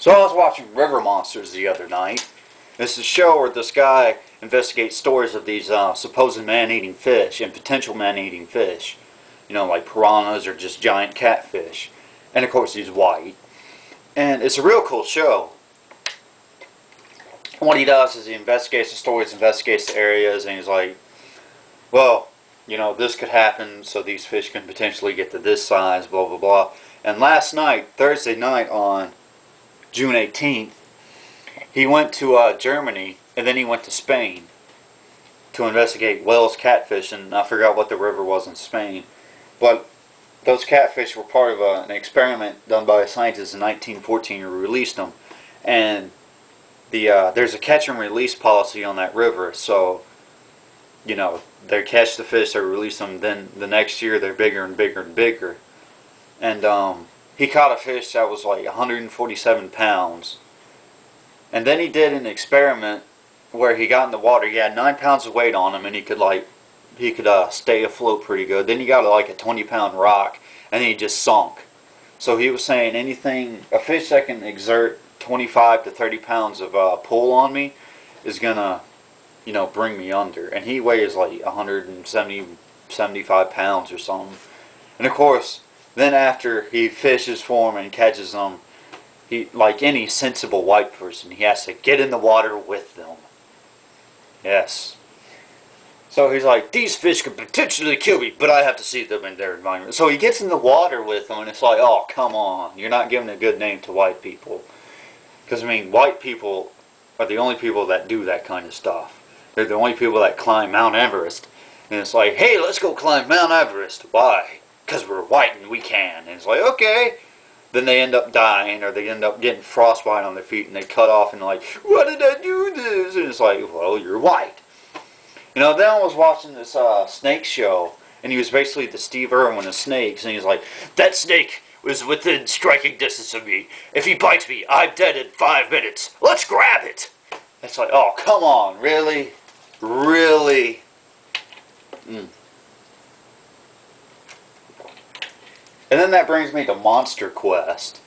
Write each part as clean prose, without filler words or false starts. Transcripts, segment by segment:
So I was watching River Monsters the other night. It's a show where this guy investigates stories of these supposed man-eating fish and potential man-eating fish. You know, like piranhas or just giant catfish. And of course he's white. And it's a real cool show. What he does is he investigates the stories, investigates the areas, and he's like, well, you know, this could happen, so these fish can potentially get to this size, blah, blah, blah. And last night, Thursday night on June 18th, he went to Germany, and then he went to Spain to investigate Whale's catfish, and I forgot what the river was in Spain. But those catfish were part of an experiment done by a scientist in 1914 who released them. And there's a catch and release policy on that river, so, you know, they catch the fish, they release them, then the next year they're bigger and bigger and bigger. And he caught a fish that was like 147 pounds. And then he did an experiment where he got in the water. He had 9 pounds of weight on him, and he could stay afloat pretty good. Then he got like a 20-pound rock, and then he just sunk. So he was saying a fish that can exert 25 to 30 pounds of pull on me is gonna, you know, bring me under. And he weighs like 75 pounds or something. And of course, then after he fishes for him and catches them, he, like any sensible white person, he has to get in the water with them. Yes. So he's like, these fish could potentially kill me, but I have to see them in their environment. So he gets in the water with them, and it's like, oh, come on. You're not giving a good name to white people. Because, I mean, white people are the only people that do that kind of stuff. They're the only people that climb Mount Everest. And it's like, hey, let's go climb Mount Everest. Why? Because we're white and we can. And it's like, okay. Then they end up dying, or they end up getting frostbite on their feet, and they cut off, and they're like, why did I do this? And it's like, well, you're white. You know, then I was watching this snake show, and he was basically the Steve Irwin of snakes, and he's like, that snake was within striking distance of me. If he bites me, I'm dead in 5 minutes. Let's grab it. It's like, oh, come on, really? Really? And then that brings me to Monster Quest.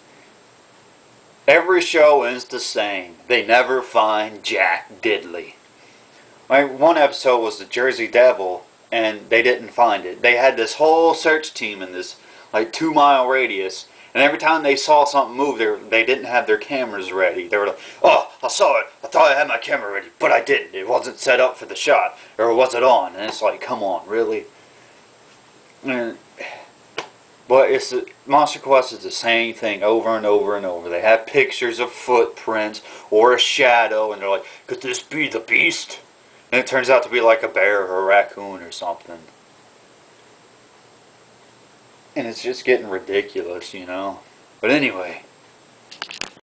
Every show ends the same. They never find Jack Diddley. One episode was the Jersey Devil, and they didn't find it. They had this whole search team in this like 2-mile radius, and every time they saw something move, they didn't have their cameras ready. They were like, oh, I saw it. I thought I had my camera ready, but I didn't. It wasn't set up for the shot, or was it on? And it's like, come on, really? But Monster Quest is the same thing over and over and over. They have pictures of footprints or a shadow, and they're like, could this be the beast? And it turns out to be like a bear or a raccoon or something. And it's just getting ridiculous, you know. But anyway,